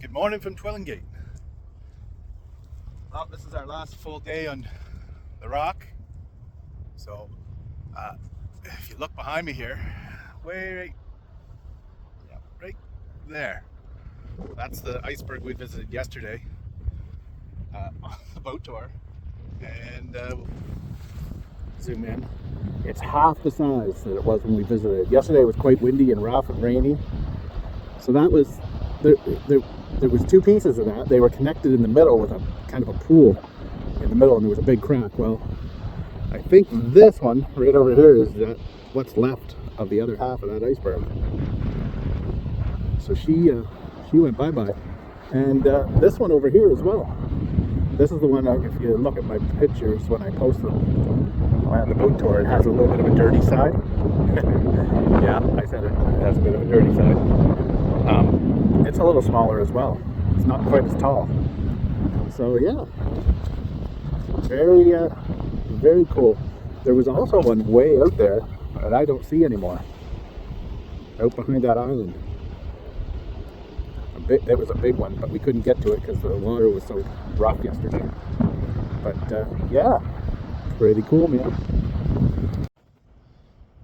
Good morning from Twillingate. Well, this is our last full day on the rock. So, if you look behind me here, right there, that's the iceberg we visited yesterday on the boat tour. And zoom in. It's half the size that it was when we visited. Yesterday was quite windy and rough and rainy. So that was there was two pieces of that. They were connected in the middle with a kind of a pool in the middle, and there was a big crack. Well, I think this one right over here is what's left of the other half of that iceberg. So she went bye-bye. And this one over here as well. This is the one, if you look at my pictures when I post them on the boat tour, it has a little bit of a dirty side. Yeah, I said it has a bit of a dirty side. It's a little smaller as well. It's not quite as tall. So yeah, very cool. There was also one way out there that I don't see anymore, out behind that island. That was a big one, but we couldn't get to it because the water was so rough yesterday. But yeah, pretty cool, man.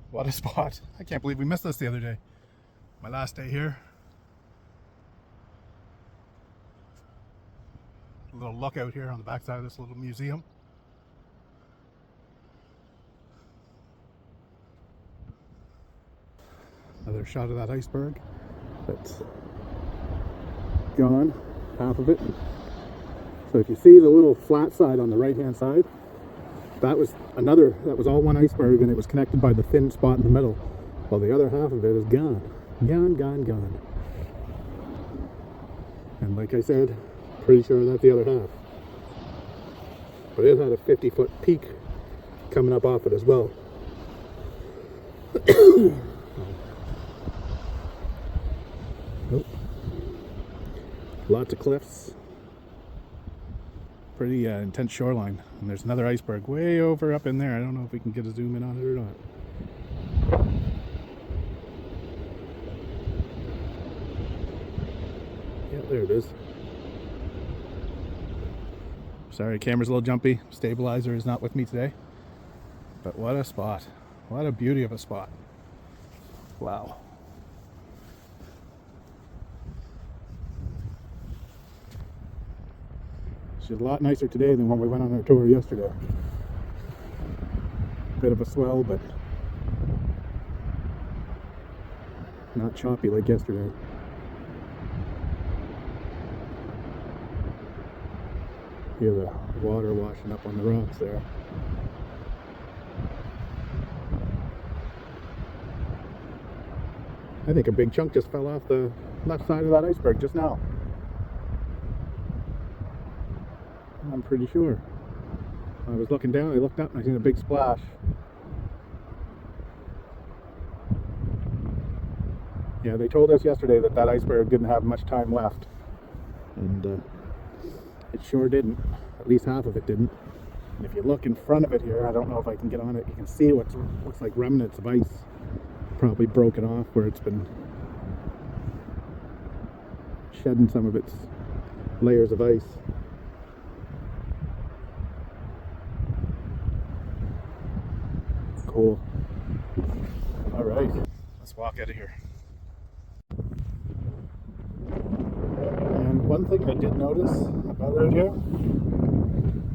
What a spot. I can't believe we missed this the other day. My last day here. A little lookout here on the backside of this little museum. Another shot of that iceberg that's gone, half of it. So if you see the little flat side on the right hand side, that was all one iceberg, and it was connected by the thin spot in the middle. Well, the other half of it is gone. Gone. And like I said, pretty sure that's the other half. But it had a 50-foot peak coming up off it as well. Nope. Lots of cliffs. Pretty intense shoreline. And there's another iceberg way over up in there. I don't know if we can get a zoom in on it or not. Yeah, there it is. Sorry, camera's a little jumpy. Stabilizer is not with me today. But what a spot. What a beauty of a spot. Wow. She's a lot nicer today than when we went on our tour yesterday. Bit of a swell, but not choppy like yesterday. Hear the water washing up on the rocks there. I think a big chunk just fell off the left side of that iceberg just now. I'm pretty sure. I was looking down, I looked up and I seen a big splash. Yeah, they told us yesterday that that iceberg didn't have much time left. And it sure didn't. At least half of it didn't. And if you look in front of it here, I don't know if I can get on it, you can see what looks like remnants of ice. Probably broken off where it's been shedding some of its layers of ice. Cool. All right, let's walk out of here. And one thing I did notice about out here,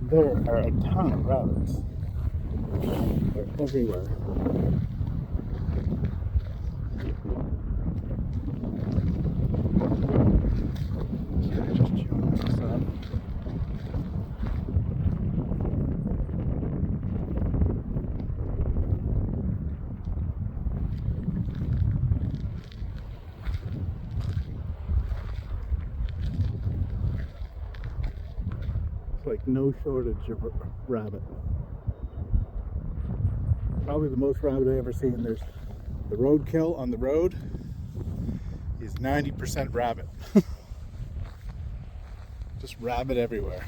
there are a ton of rabbits. They're everywhere. Just chewing this up. Like no shortage of rabbit. Probably the most rabbit I ever seen. There's the roadkill on the road is 90% rabbit. Just rabbit everywhere.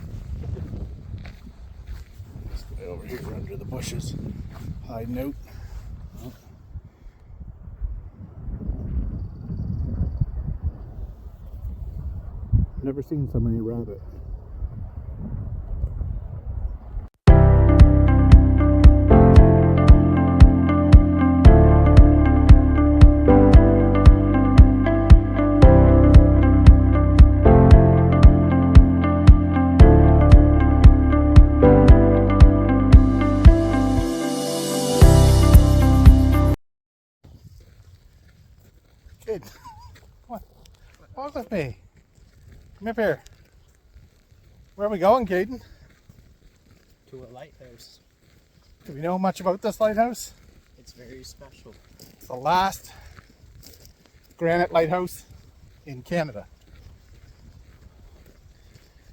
This guy over here under the bushes, hiding out. Oh. Never seen so many rabbit. Kid, come on, walk with me. Come up here. Where are we going, Caden? To a lighthouse. Do we know much about this lighthouse? It's very special. It's the last granite lighthouse in Canada.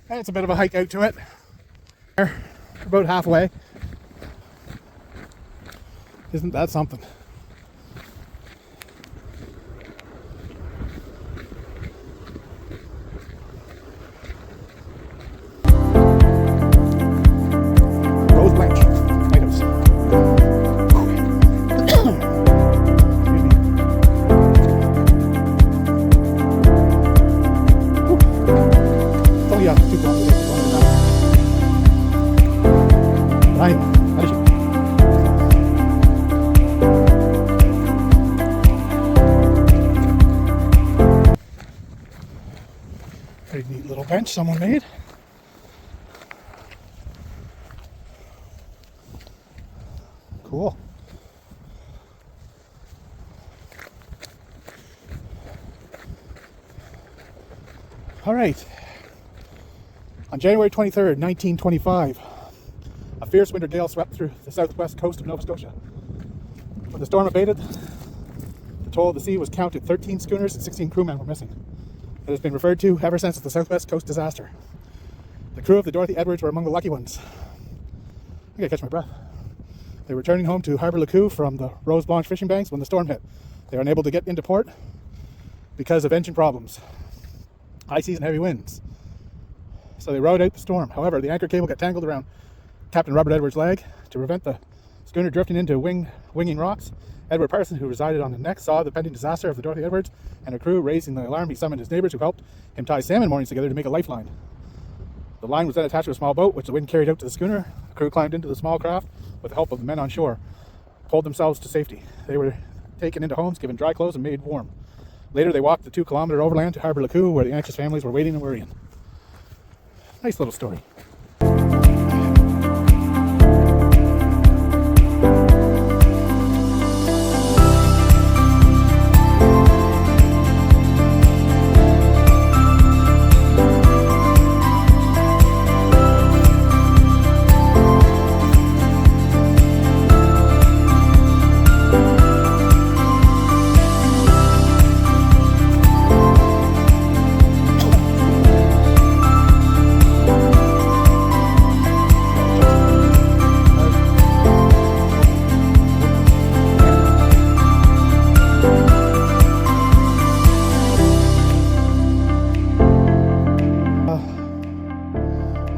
And it's a bit of a hike out to it. We're about halfway. Isn't that something? Rose Blanche Lighthouse. Excuse me. Oh yeah, 2 kilometers. Right. Pretty neat little bench someone made. Cool. All right. On January 23rd, 1925, a fierce winter gale swept through the southwest coast of Nova Scotia. When the storm abated, the toll of the sea was counted. 13 schooners and 16 crewmen were missing. It has been referred to ever since as the Southwest Coast disaster. The crew of the Dorothy Edwards were among the lucky ones. I gotta catch my breath. They were returning home to Harbour Lacou from the Rose Blanche fishing banks when the storm hit. They were unable to get into port because of engine problems, high seas and heavy winds. So they rode out the storm. However, the anchor cable got tangled around Captain Robert Edwards' leg. To prevent the schooner drifting into winging rocks, Edward Parson, who resided on the neck, saw the pending disaster of the Dorothy Edwards and her crew. Raising the alarm, he summoned his neighbors, who helped him tie salmon moorings together to make a lifeline. The line was then attached to a small boat, which the wind carried out to the schooner. The crew climbed into the small craft with the help of the men on shore, pulled themselves to safety. They were taken into homes, given dry clothes, and made warm. Later, they walked the 2-kilometer overland to Harbour Lacou, where the anxious families were waiting and worrying. Nice little story.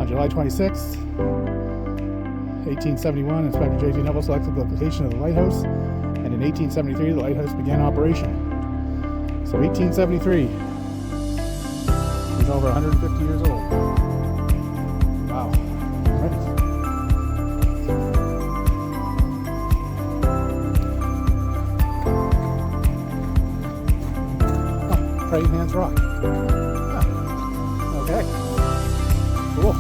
July 26th, 1871, Inspector J.T. Neville selected the location of the lighthouse, and in 1873 the lighthouse began operation. So 1873, he's over 150 years old. Wow. Right. Oh, Praying Hands Rock. Ah. Okay. Cool.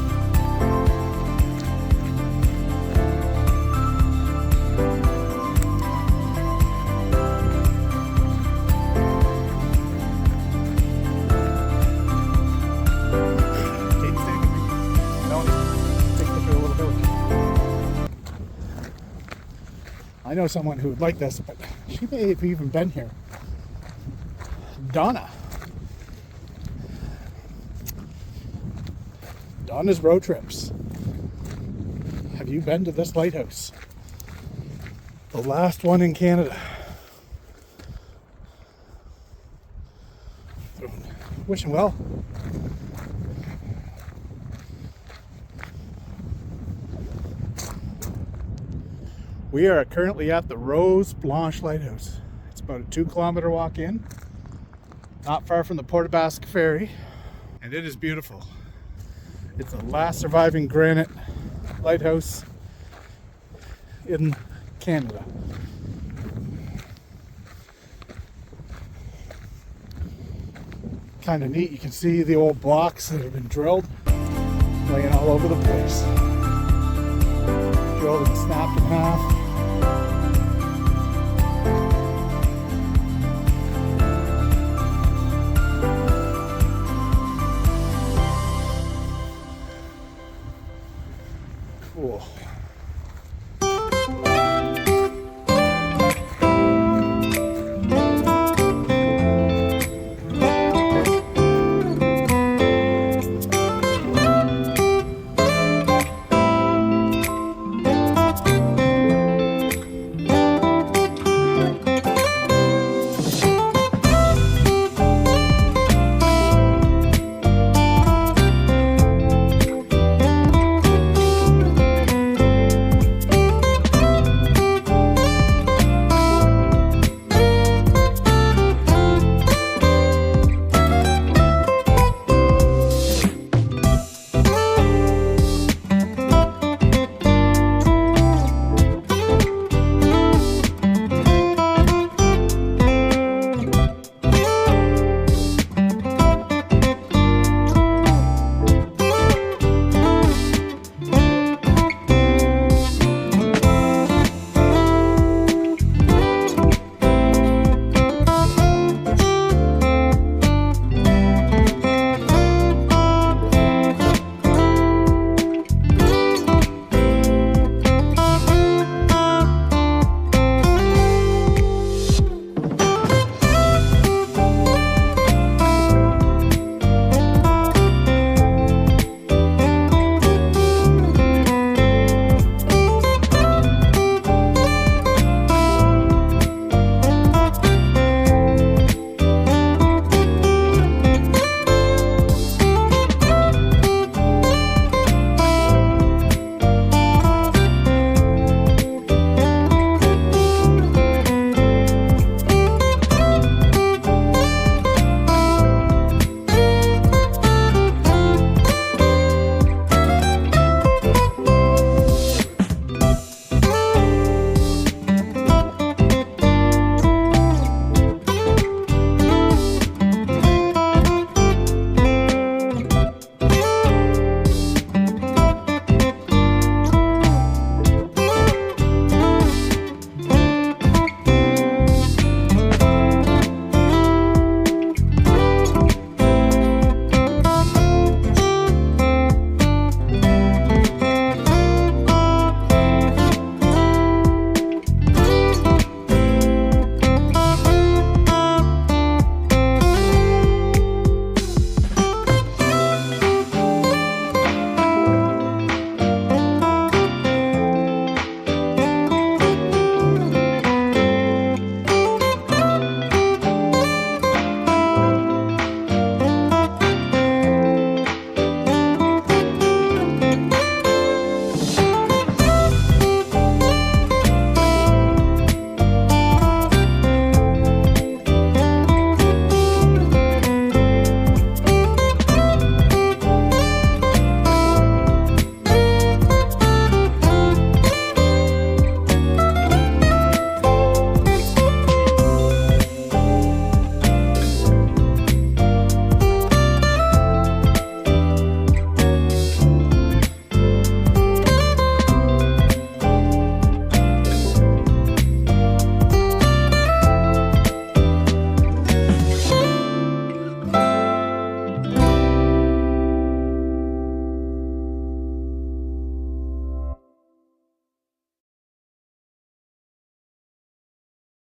I know someone who would like this, but she may have even been here. Donna. Donna's Road Trips. Have you been to this lighthouse? The last one in Canada. So, wishing well. We are currently at the Rose Blanche Lighthouse. It's about a 2-kilometer walk in, not far from the Port of Basques Ferry. And it is beautiful. It's the last surviving granite lighthouse in Canada. Kind of neat. You can see the old blocks that have been drilled laying all over the place. Drilled and snapped in half.